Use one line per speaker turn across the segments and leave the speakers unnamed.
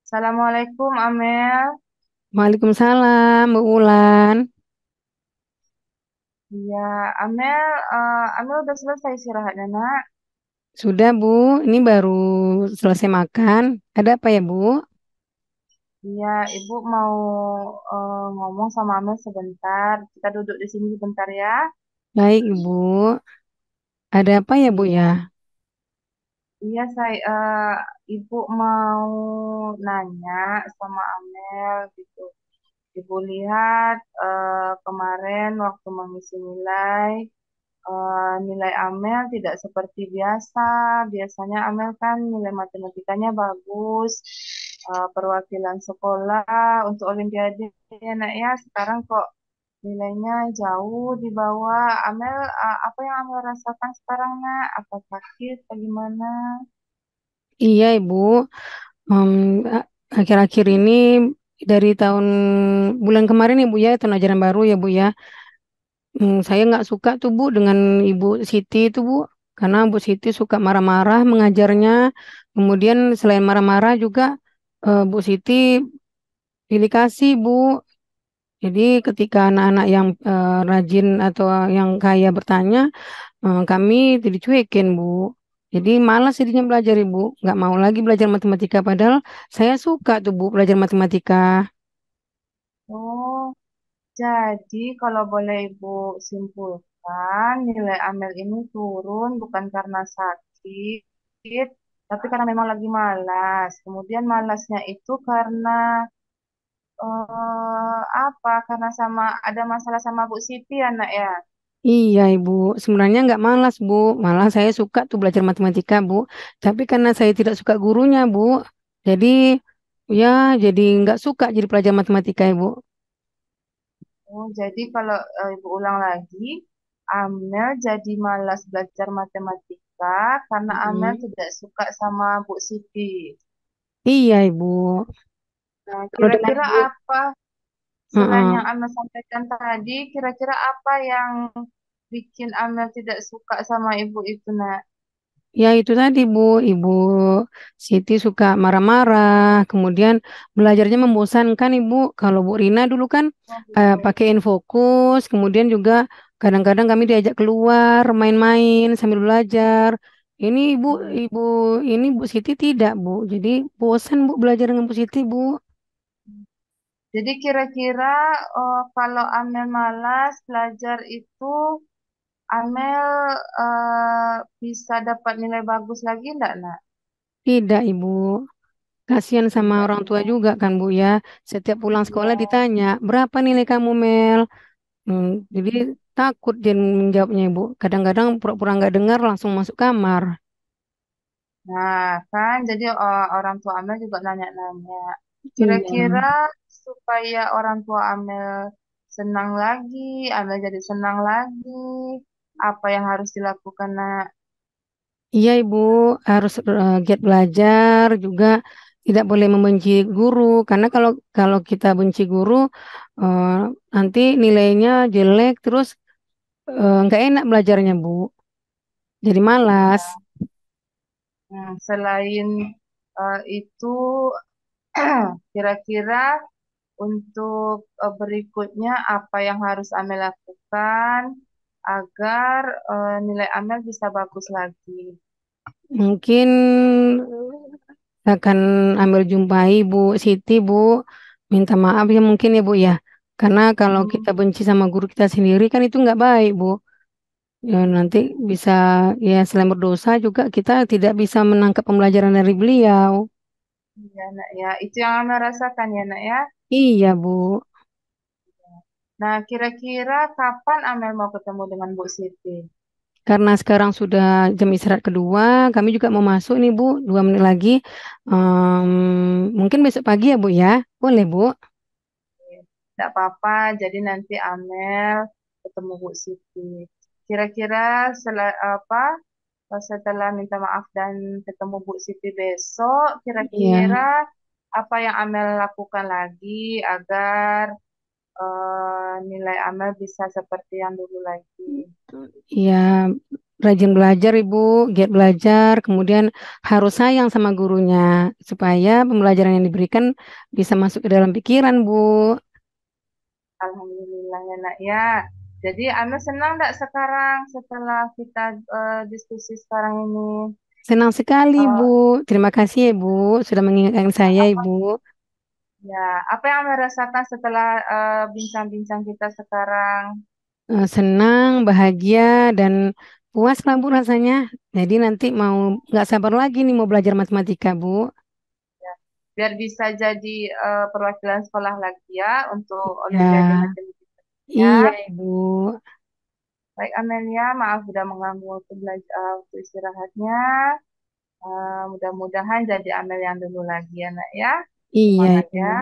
Assalamualaikum Amel.
Waalaikumsalam, Mbak Wulan.
Iya, Amel, Amel udah selesai istirahatnya, nak.
Sudah, Bu. Ini baru selesai makan. Ada apa ya, Bu?
Iya, Ibu mau ngomong sama Amel sebentar. Kita duduk di sini sebentar ya.
Baik, Ibu. Ada apa ya, Bu
Iya,
ya?
iya Ibu mau nanya sama Amel gitu. Ibu lihat kemarin waktu mengisi nilai. Nilai Amel tidak seperti biasa. Biasanya Amel kan nilai matematikanya bagus, perwakilan sekolah untuk Olimpiade ya nak ya. Sekarang kok nilainya jauh di bawah. Amel, apa yang Amel rasakan sekarang nak? Apa sakit? Bagaimana?
Iya, Ibu. Em, Akhir-akhir ini dari tahun bulan kemarin ya, Bu ya, tahun ajaran baru ya, Bu ya. Saya nggak suka tuh, Bu, dengan Ibu Siti itu, Bu. Karena Bu Siti suka marah-marah mengajarnya. Kemudian selain marah-marah juga Bu Siti pilih kasih, Bu. Jadi ketika anak-anak yang rajin atau yang kaya bertanya, kami tidak dicuekin, Bu. Jadi malas jadinya belajar, Ibu. Nggak mau lagi belajar matematika, padahal saya suka tuh, Bu, belajar matematika.
Oh, jadi kalau boleh Ibu simpulkan, nilai Amel ini turun bukan karena sakit, tapi karena memang lagi malas. Kemudian malasnya itu karena apa? Karena ada masalah sama Bu Siti anak ya.
Iya, Ibu. Sebenarnya nggak malas, Bu. Malah saya suka tuh belajar matematika, Bu. Tapi karena saya tidak suka gurunya, Bu. Jadi, ya, jadi nggak suka jadi pelajar matematika, Ibu.
Oh, jadi kalau Ibu ulang lagi, Amel jadi malas belajar matematika karena Amel
Mm.
tidak suka sama Bu Siti.
Iya, Ibu.
Nah,
Kalau dengan
kira-kira
Bu,
apa selain
Heeh.
yang Amel sampaikan tadi, kira-kira apa yang bikin Amel tidak suka sama ibu itu, nak?
Ya itu tadi, Bu, Ibu Siti suka marah-marah, kemudian belajarnya membosankan, Ibu. Kalau Bu Rina dulu kan
Oh, gitu.
pakai fokus, kemudian juga kadang-kadang kami diajak keluar main-main sambil belajar. Ini
Hmm.
Ibu ini Bu Siti tidak, Bu. Jadi bosan, Bu, belajar dengan Bu Siti, Bu.
Jadi kira-kira kalau Amel malas belajar itu, Amel bisa dapat nilai bagus lagi enggak, nak?
Tidak, Ibu. Kasihan sama
Tidak
orang tua
ya.
juga kan, Bu ya. Setiap pulang sekolah
Iya.
ditanya, berapa nilai kamu, Mel? Jadi takut dia menjawabnya, Ibu. Kadang-kadang pura-pura nggak dengar langsung masuk kamar.
Nah, kan jadi orang tua Amel juga nanya-nanya.
Iya.
Kira-kira supaya orang tua Amel senang lagi, Amel jadi senang lagi, apa yang harus dilakukan, nak?
Iya, Ibu, harus giat belajar juga, tidak boleh membenci guru karena kalau kalau kita benci guru eh, nanti nilainya jelek terus nggak enak belajarnya, Bu. Jadi malas.
Selain itu, kira-kira untuk berikutnya apa yang harus Amel lakukan agar nilai Amel bisa bagus lagi?
Mungkin akan ambil jumpai Bu Siti, Bu. Minta maaf ya mungkin ya, Bu ya. Karena kalau
Hmm,
kita benci sama guru kita sendiri kan itu nggak baik, Bu. Ya, nanti bisa ya selain berdosa juga kita tidak bisa menangkap pembelajaran dari beliau.
iya, nak ya. Itu yang Amel rasakan ya, nak ya.
Iya, Bu.
Nah, kira-kira kapan Amel mau ketemu dengan Bu Siti?
Karena sekarang sudah jam istirahat kedua, kami juga mau masuk nih, Bu. 2 menit lagi. Mungkin besok pagi ya, Bu ya. Boleh, Bu.
Tidak apa-apa, jadi nanti Amel ketemu Bu Siti. Kira-kira setelah minta maaf dan ketemu Bu Siti besok,
Iya.
kira-kira apa yang Amel lakukan lagi agar nilai Amel bisa seperti yang dulu lagi?
Iya, rajin belajar Ibu, giat belajar, kemudian harus sayang sama gurunya supaya pembelajaran yang diberikan bisa masuk ke dalam pikiran Bu.
Alhamdulillah ya nak ya. Jadi Anu senang nggak sekarang setelah kita diskusi sekarang ini?
Senang sekali Bu.
Eh,
Terima kasih ya Bu sudah mengingatkan saya Ibu.
ya, apa yang Anda rasakan setelah bincang-bincang kita sekarang?
Senang, bahagia, dan puas lah Bu rasanya. Jadi nanti mau nggak sabar lagi nih mau belajar matematika Bu.
Ya, biar bisa jadi perwakilan sekolah lagi ya untuk Olimpiade
Ya,
Matematika
iya
ya.
Ibu.
Baik Amelia, maaf sudah mengganggu waktu belajar, waktu istirahatnya. Mudah-mudahan jadi Amel yang dulu lagi ya nak ya.
Iya
Semangat
Ibu.
ya.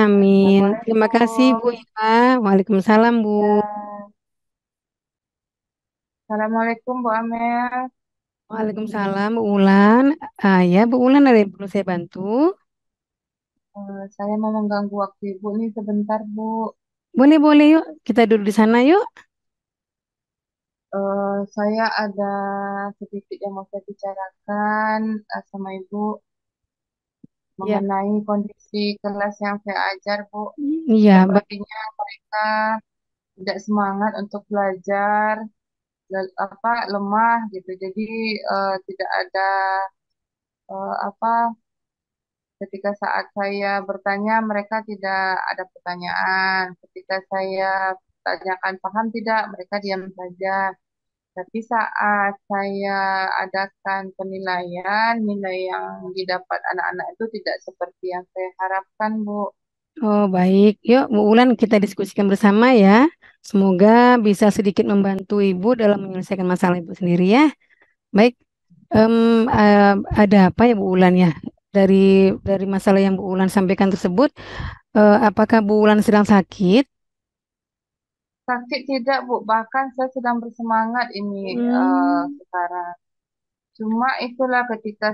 Amin. Terima kasih Bu
Assalamualaikum.
Ipa. Waalaikumsalam Bu.
Ya. Assalamualaikum Bu Amel.
Waalaikumsalam Bu Ulan. Ya Bu Ulan ada yang perlu saya bantu?
Saya mau mengganggu waktu Ibu nih sebentar Bu.
Boleh boleh yuk. Kita duduk di sana yuk.
Saya ada sedikit yang mau saya bicarakan sama Ibu
Ya.
mengenai kondisi kelas yang saya ajar Bu.
Iya, baik.
Sepertinya mereka tidak semangat untuk belajar, apa lemah gitu. Jadi tidak ada apa ketika saat saya bertanya mereka tidak ada pertanyaan. Ketika saya tanyakan paham tidak, mereka diam saja. Tapi saat saya adakan penilaian, nilai yang didapat anak-anak itu tidak seperti yang saya harapkan, Bu.
Oh, baik. Yuk, Bu Ulan kita diskusikan bersama ya. Semoga bisa sedikit membantu Ibu dalam menyelesaikan masalah Ibu sendiri ya. Baik. Em, ada apa ya Bu Ulan ya? Dari dari masalah yang Bu Ulan sampaikan tersebut, apakah Bu Ulan sedang sakit?
Sakit tidak, Bu. Bahkan saya sedang bersemangat ini
Hmm,
sekarang. Cuma itulah ketika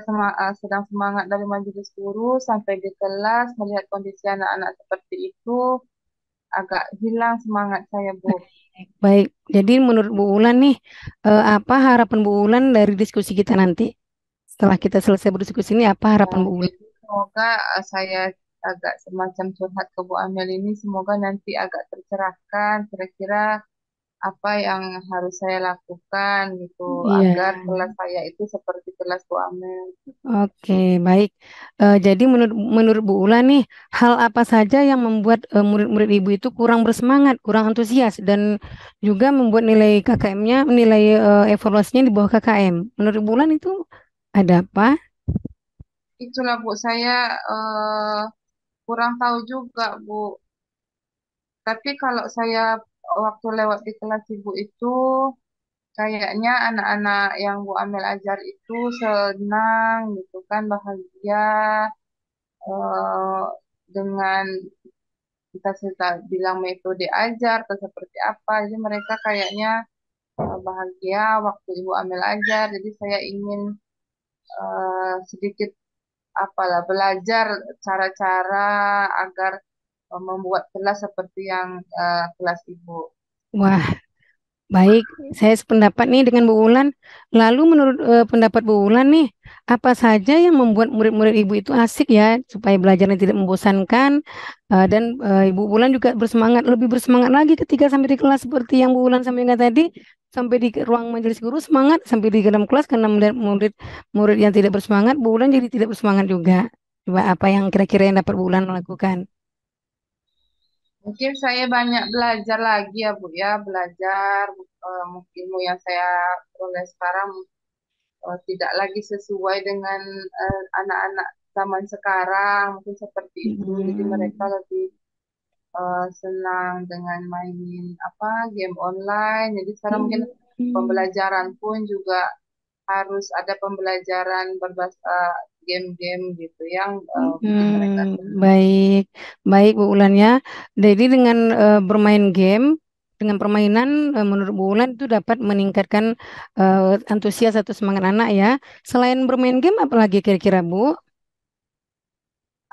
sedang semangat dari majelis guru sampai di kelas melihat kondisi anak-anak seperti itu agak hilang semangat saya, Bu.
baik. Jadi menurut Bu Ulan nih, apa harapan Bu Ulan dari diskusi kita nanti? Setelah kita selesai berdiskusi ini, apa harapan Bu Ulan?
Jadi semoga saya agak semacam curhat ke Bu Amel ini semoga nanti agak tercerahkan kira-kira apa yang harus saya lakukan gitu
Iya.
agar kelas saya itu seperti kelas Bu Amel.
Oke, baik. Jadi menurut Bu Ula nih, hal apa saja yang membuat murid-murid Ibu itu kurang bersemangat, kurang antusias, dan juga membuat nilai KKM-nya, nilai evaluasinya di bawah KKM. Menurut Bu Ulan itu ada apa?
Itulah Bu saya kurang tahu juga Bu. Tapi kalau saya waktu lewat di kelas Ibu itu kayaknya anak-anak yang Bu Amel ajar itu senang gitu kan bahagia eh, dengan kita bilang metode ajar atau seperti apa. Jadi mereka kayaknya bahagia waktu Ibu Amel ajar. Jadi saya ingin sedikit apalah belajar cara-cara agar membuat kelas seperti yang kelas Ibu.
Wah, baik, saya sependapat nih dengan Bu Ulan. Lalu menurut pendapat Bu Ulan nih, apa saja yang membuat murid-murid Ibu itu asik ya, supaya belajarnya tidak membosankan dan Ibu Ulan juga bersemangat, lebih bersemangat lagi ketika sampai di kelas seperti yang Bu Ulan sampaikan tadi, sampai di ruang majelis guru semangat, sampai di dalam kelas karena melihat murid-murid yang tidak bersemangat, Bu Ulan jadi tidak bersemangat juga. Coba apa yang kira-kira yang dapat Bu Ulan lakukan?
Mungkin saya banyak belajar lagi ya Bu ya, belajar mungkin ilmu yang saya peroleh sekarang tidak lagi sesuai dengan anak-anak zaman sekarang, mungkin seperti itu. Jadi mereka
Hmm.
lebih senang dengan mainin apa game online. Jadi sekarang mungkin
Hmm.
pembelajaran pun juga harus ada pembelajaran berbasis game-game gitu yang bikin mereka senang.
Baik, baik Bu Ulan ya. Jadi dengan bermain game, dengan permainan menurut Bu Ulan itu dapat meningkatkan antusias atau semangat anak ya. Selain bermain game, apalagi kira-kira Bu?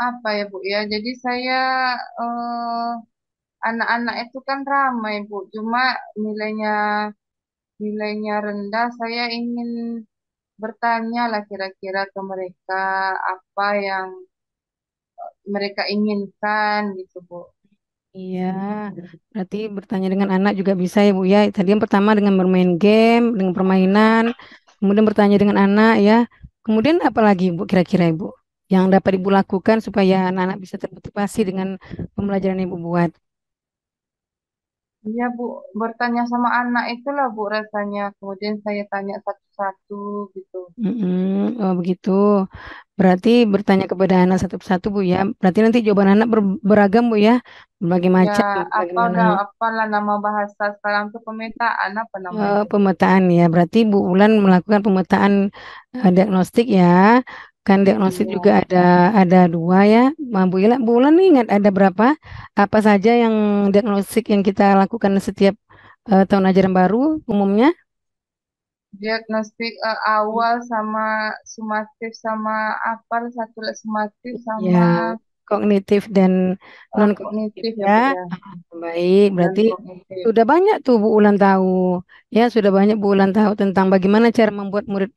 Apa ya Bu ya? Jadi saya anak-anak itu kan ramai Bu, cuma nilainya nilainya rendah, saya ingin bertanya lah kira-kira ke mereka apa yang mereka inginkan gitu, Bu.
Iya, berarti bertanya dengan anak juga bisa ya Bu ya. Tadi yang pertama dengan bermain game, dengan permainan, kemudian bertanya dengan anak ya. Kemudian apa lagi Bu kira-kira Ibu yang dapat Ibu lakukan supaya anak-anak bisa termotivasi dengan pembelajaran yang Ibu buat?
Iya, Bu, bertanya sama anak itulah, Bu, rasanya. Kemudian saya tanya satu-satu gitu.
Oh begitu. Berarti bertanya kepada anak satu persatu Bu ya. Berarti nanti jawaban anak beragam Bu ya. Berbagai
Ya,
macam,
apa
bagaimana
udah, apalah nama bahasa sekarang tuh pemetaan apa namanya?
pemetaan ya. Berarti Bu Ulan melakukan pemetaan diagnostik ya. Kan diagnostik juga
Iya.
ada dua ya. Bu Ulan nih ingat ada berapa? Apa saja yang diagnostik yang kita lakukan setiap tahun ajaran baru umumnya?
Diagnostik awal sama sumatif sama apa satu lagi sumatif
Ya,
sama
kognitif dan non kognitif
kognitif ya,
ya.
Bu ya.
Baik,
Dan
berarti
kognitif.
sudah banyak tuh Bu Ulan tahu. Ya, sudah banyak Bu Ulan tahu tentang bagaimana cara membuat murid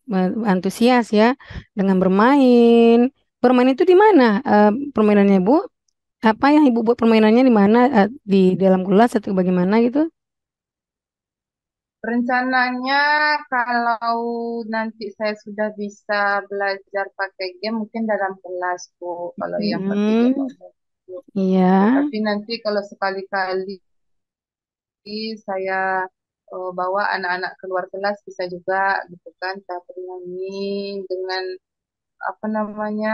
antusias ya dengan bermain. Bermain itu di mana permainannya Bu? Apa yang Ibu buat permainannya di mana? Di dalam kelas atau bagaimana gitu?
Rencananya kalau nanti saya sudah bisa belajar pakai game mungkin dalam kelas, Bu, kalau yang pakai game
Hmm,
online itu.
iya.
Tapi nanti kalau sekali-kali saya bawa anak-anak keluar kelas bisa juga gitu kan, saya bernyanyi dengan apa namanya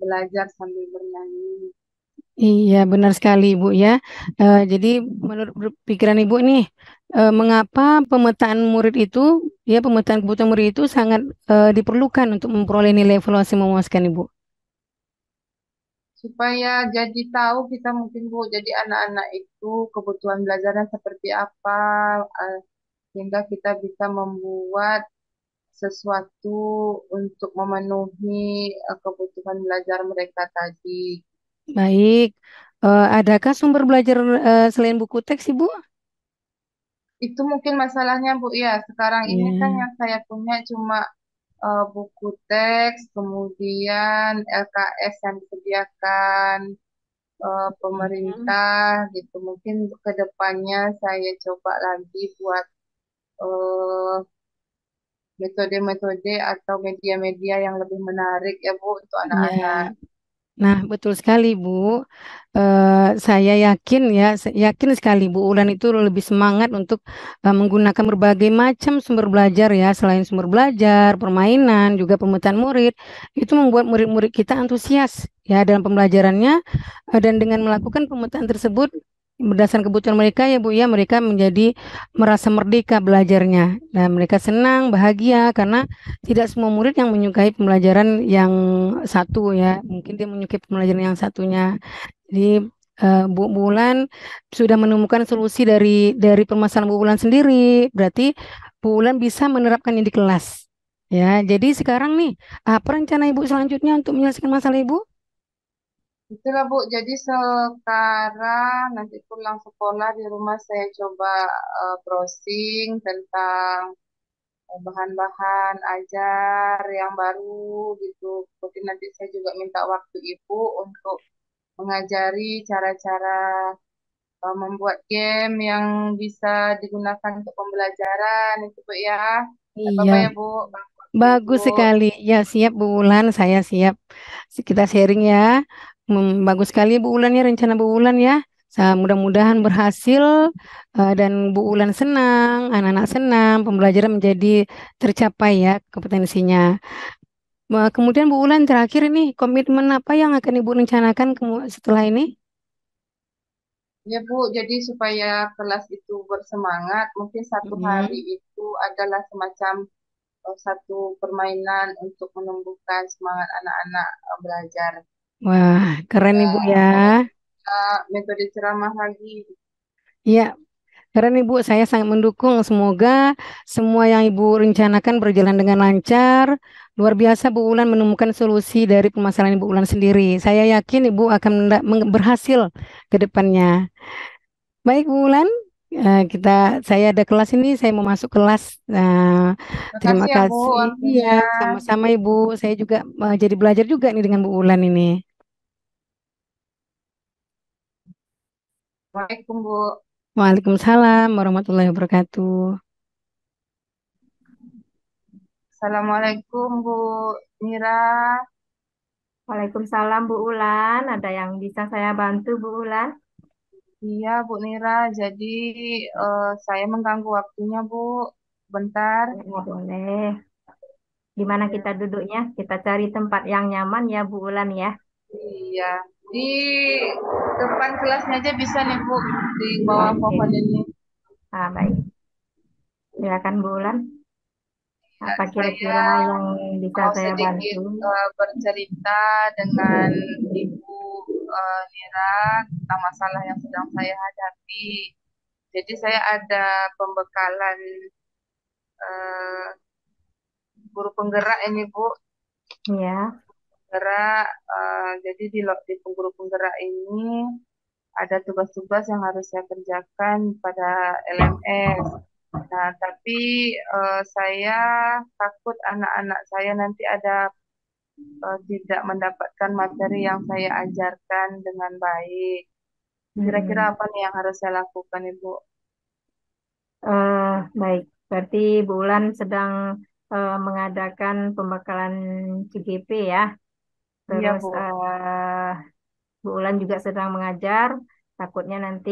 belajar sambil bernyanyi.
Iya, benar sekali Ibu ya. Jadi menurut pikiran Ibu nih, mengapa pemetaan murid itu, ya pemetaan kebutuhan murid itu sangat diperlukan untuk memperoleh nilai evaluasi memuaskan Ibu?
Supaya jadi tahu kita mungkin Bu, jadi anak-anak itu kebutuhan belajarnya seperti apa, eh, sehingga kita bisa membuat sesuatu untuk memenuhi kebutuhan belajar mereka tadi.
Baik. Adakah sumber belajar selain buku teks Ibu?
Itu mungkin masalahnya Bu ya, sekarang ini kan
Ya.
yang saya punya cuma buku teks, kemudian LKS yang disediakan
Mhm.
pemerintah gitu. Mungkin ke depannya saya coba lagi buat eh, metode-metode atau media-media yang lebih menarik ya Bu untuk anak-anak.
Ya. Nah, betul sekali, Bu. Saya yakin ya, yakin sekali Bu Ulan itu lebih semangat untuk menggunakan berbagai macam sumber belajar ya, selain sumber belajar, permainan, juga pemetaan murid, itu membuat murid-murid kita antusias ya dalam pembelajarannya dan dengan melakukan pemetaan tersebut berdasarkan kebutuhan mereka ya Bu ya, mereka menjadi merasa merdeka belajarnya dan mereka senang, bahagia karena tidak semua murid yang menyukai pembelajaran yang satu ya, mungkin dia menyukai pembelajaran yang satunya. Jadi Bu Bulan sudah menemukan solusi dari permasalahan Bu Bulan sendiri. Berarti Bu Bulan bisa menerapkannya di kelas. Ya, jadi sekarang nih, apa rencana Ibu selanjutnya untuk menyelesaikan masalah Ibu?
Itulah Bu, jadi sekarang nanti pulang sekolah di rumah saya coba browsing tentang bahan-bahan ajar yang baru gitu. Mungkin nanti saya juga minta waktu Ibu untuk mengajari cara-cara membuat game yang bisa digunakan untuk pembelajaran itu Bu ya.
Iya,
Apa-apa ya Bu, waktu Ibu.
bagus sekali. Ya, siap Bu Ulan, saya siap. Kita sharing ya. Bagus sekali Bu Ulan ya rencana Bu Ulan ya. Mudah-mudahan berhasil dan Bu Ulan senang, anak-anak senang, pembelajaran menjadi tercapai ya kompetensinya. Kemudian Bu Ulan terakhir ini komitmen apa yang akan Ibu rencanakan setelah ini?
Ya Bu, jadi supaya kelas itu bersemangat, mungkin satu hari
Mm.
itu adalah semacam satu permainan untuk menumbuhkan semangat anak-anak belajar.
Wah, keren
Ya,
Ibu ya.
ada juga metode ceramah lagi.
Iya, keren Ibu, saya sangat mendukung. Semoga semua yang Ibu rencanakan berjalan dengan lancar. Luar biasa Bu Ulan menemukan solusi dari permasalahan Ibu Ulan sendiri. Saya yakin Ibu akan berhasil ke depannya. Baik Bu Ulan, kita saya ada kelas ini, saya mau masuk kelas. Terima
Makasih ya Bu
kasih. Iya,
waktunya.
sama-sama Ibu. Saya juga jadi belajar juga nih dengan Bu Ulan ini.
Waalaikumsalam Bu.
Waalaikumsalam warahmatullahi wabarakatuh.
Assalamualaikum Bu Mira.
Waalaikumsalam Bu Ulan, ada yang bisa saya bantu Bu Ulan?
Iya Bu Mira, jadi saya mengganggu waktunya Bu. Bentar.
Ya, boleh. Di mana
Ya,
kita duduknya? Kita cari tempat yang nyaman ya Bu Ulan ya.
iya. Di depan kelasnya aja bisa nih Bu, di bawah
Oke,
pohon ini.
baik. Silakan Bu Ulan.
Ya,
Apa
saya
kira-kira yang bisa
mau
saya bantu?
sedikit bercerita dengan Ibu Nira tentang masalah yang sedang saya hadapi. Jadi saya ada pembekalan eh, guru penggerak ini Bu.
Ya.
Penggerak, jadi di guru penggerak ini ada tugas-tugas yang harus saya kerjakan pada LMS. Nah, tapi saya takut anak-anak saya nanti ada tidak mendapatkan materi yang saya ajarkan dengan baik. Kira-kira
Mm-mm.
apa nih yang harus saya lakukan, Ibu?
Eh, Baik. Berarti Bu Ulan sedang mengadakan pembekalan CGP ya.
Iya,
Terus
Bu.
Bu Ulan juga sedang mengajar, takutnya nanti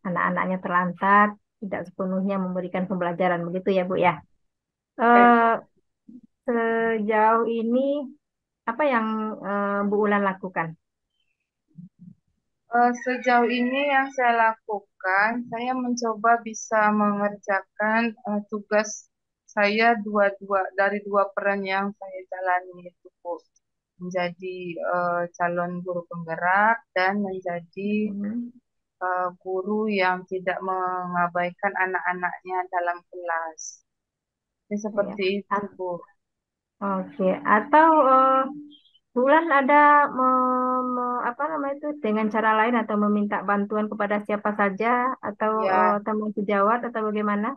anak-anaknya terlantar, tidak sepenuhnya memberikan pembelajaran, begitu ya Bu ya.
Baik.
Eh, Sejauh ini apa yang Bu Ulan lakukan?
Sejauh ini yang saya lakukan, saya mencoba bisa mengerjakan tugas saya dari dua peran yang saya jalani itu, Bu. Menjadi calon guru penggerak dan menjadi
Hmm,
guru yang tidak mengabaikan anak-anaknya dalam kelas. Jadi
ya.
seperti itu,
A-
Bu.
Oke. Atau Bu Ulan ada apa namanya itu dengan cara lain atau meminta bantuan kepada siapa saja atau
Ya,
teman sejawat atau bagaimana?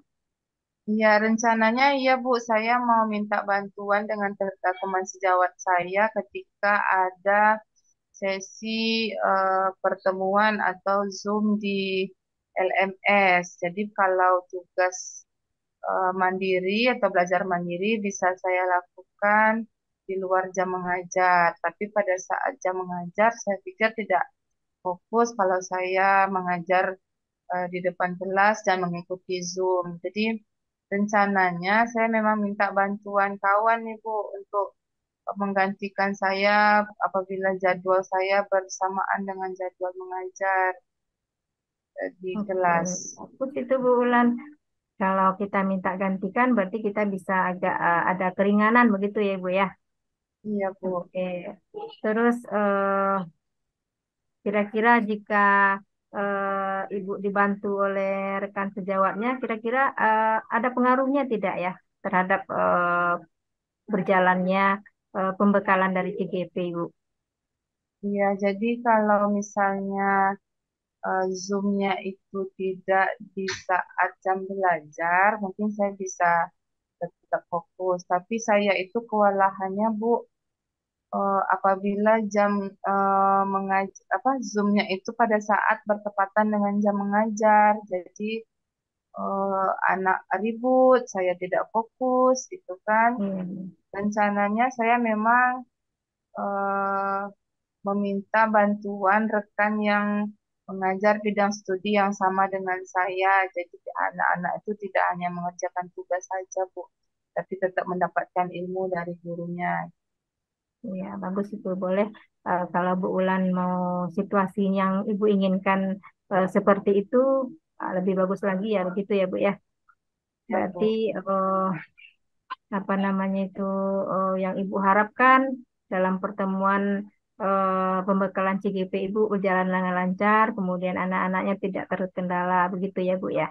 ya rencananya iya Bu, saya mau minta bantuan dengan teman sejawat saya ketika ada sesi pertemuan atau Zoom di LMS. Jadi kalau tugas mandiri atau belajar mandiri bisa saya lakukan di luar jam mengajar. Tapi pada saat jam mengajar, saya pikir tidak fokus kalau saya mengajar di depan kelas dan mengikuti Zoom. Jadi rencananya saya memang minta bantuan kawan nih Bu untuk menggantikan saya apabila jadwal saya bersamaan dengan jadwal mengajar di
Oke,
kelas.
bagus itu Bu Ulan. Kalau kita minta gantikan, berarti kita bisa agak ada keringanan begitu ya Bu ya.
Iya Bu.
Oke. Terus kira-kira jika Ibu dibantu oleh rekan sejawatnya, kira-kira ada pengaruhnya tidak ya terhadap berjalannya pembekalan dari CGP Ibu?
Iya, jadi kalau misalnya Zoom-nya itu tidak di saat jam belajar, mungkin saya bisa tetap fokus. Tapi saya itu kewalahannya, Bu, apabila jam apa Zoom-nya itu pada saat bertepatan dengan jam mengajar. Jadi anak ribut, saya tidak fokus, itu kan.
Hmm.
Rencananya saya memang eh, meminta bantuan rekan yang mengajar bidang studi yang sama dengan saya. Jadi anak-anak itu tidak hanya mengerjakan tugas saja, Bu, tapi tetap mendapatkan ilmu dari gurunya.
Ya, bagus itu boleh. Kalau Bu Ulan mau situasi yang Ibu inginkan seperti itu, lebih bagus lagi ya begitu ya Bu ya.
Ya,
Berarti
Bu.
apa namanya itu yang Ibu harapkan dalam pertemuan pembekalan CGP Ibu berjalan dengan lancar, kemudian anak-anaknya tidak terkendala begitu ya Bu ya.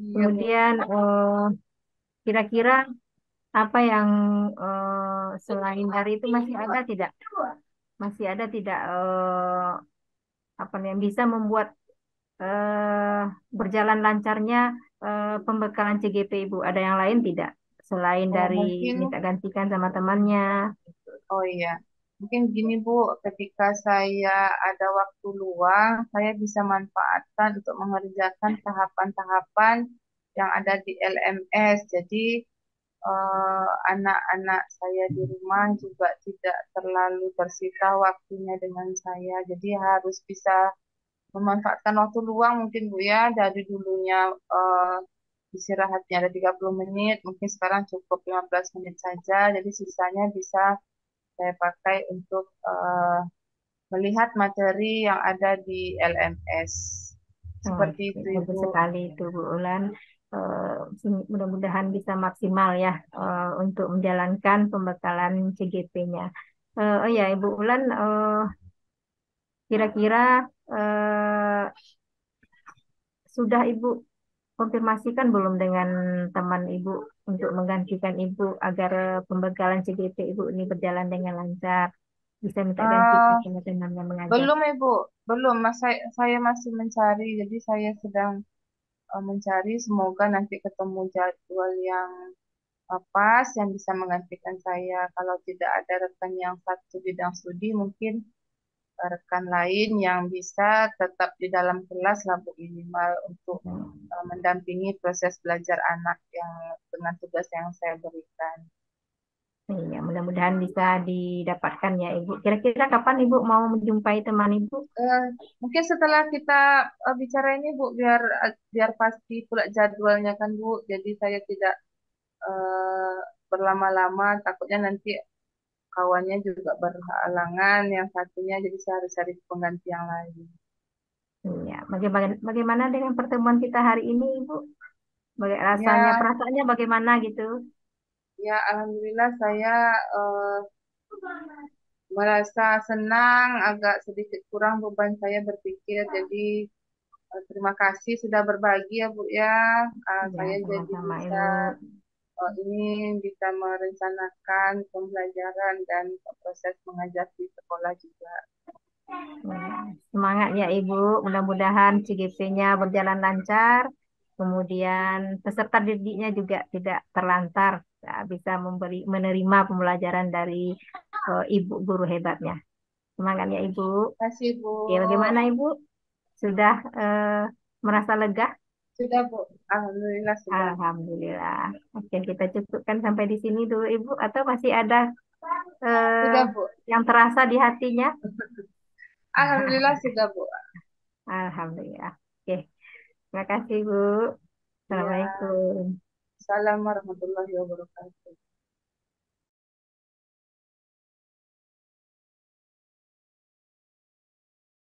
Iya, Bu.
Kemudian kira-kira apa yang selain dari itu masih ada tidak? Masih ada tidak apa yang bisa membuat eh, berjalan lancarnya pembekalan CGP Ibu? Ada yang lain tidak? Selain
Oh,
dari
mungkin,
minta gantikan sama temannya.
oh iya, mungkin gini Bu, ketika saya ada waktu luang, saya bisa manfaatkan untuk mengerjakan tahapan-tahapan yang ada di LMS. Jadi anak-anak saya di rumah juga tidak terlalu tersita waktunya dengan saya. Jadi harus bisa memanfaatkan waktu luang mungkin Bu ya, dari dulunya istirahatnya ada 30 menit, mungkin sekarang cukup 15 menit saja. Jadi sisanya bisa saya pakai untuk melihat materi yang ada di LMS.
Oh,
Seperti itu
bagus
Ibu.
sekali itu Bu Ulan. Mudah-mudahan bisa maksimal ya untuk menjalankan pembekalan CGP-nya. Oh ya, Ibu Ulan, kira-kira eh, sudah Ibu konfirmasikan belum dengan teman Ibu untuk menggantikan Ibu agar pembekalan CGP Ibu ini berjalan dengan lancar? Bisa minta gantikan
Eh,
sama teman yang mengajar.
Belum Ibu, belum. Saya masih mencari, jadi saya sedang mencari. Semoga nanti ketemu jadwal yang pas yang bisa menggantikan saya. Kalau tidak ada rekan yang satu bidang studi, mungkin rekan lain yang bisa tetap di dalam kelas lah Bu, minimal untuk mendampingi proses belajar anak yang dengan tugas yang saya berikan.
Iya, mudah-mudahan bisa didapatkan ya Ibu. Kira-kira kapan Ibu mau menjumpai teman Ibu?
Eh, Mungkin setelah kita bicara ini Bu, biar pasti pula jadwalnya kan Bu. Jadi saya tidak eh, berlama-lama, takutnya nanti kawannya juga berhalangan, yang satunya jadi saya harus cari pengganti yang lain.
Iya, bagaimana dengan pertemuan kita hari ini Ibu? Rasanya,
Ya,
perasaannya bagaimana gitu?
ya Alhamdulillah saya merasa senang, agak sedikit kurang beban saya berpikir. Jadi terima kasih sudah berbagi ya Bu ya.
Iya,
Saya jadi
sama-sama
bisa
Ibu.
ini bisa merencanakan pembelajaran dan proses mengajar di sekolah juga.
Ya, semangat ya Ibu. Mudah-mudahan CGP-nya berjalan lancar. Kemudian peserta didiknya juga tidak terlantar, ya, bisa menerima pembelajaran dari Ibu guru hebatnya. Semangat ya Ibu.
Terima kasih Bu.
Oke, bagaimana Ibu? Sudah merasa lega?
Sudah Bu. Alhamdulillah sudah.
Alhamdulillah. Oke, kita cukupkan sampai di sini dulu Ibu. Atau masih ada eh,
Sudah Bu.
yang terasa di hatinya?
Alhamdulillah sudah Bu.
Alhamdulillah. Oke, terima kasih Bu.
Ya,
Assalamualaikum.
salam warahmatullahi wabarakatuh.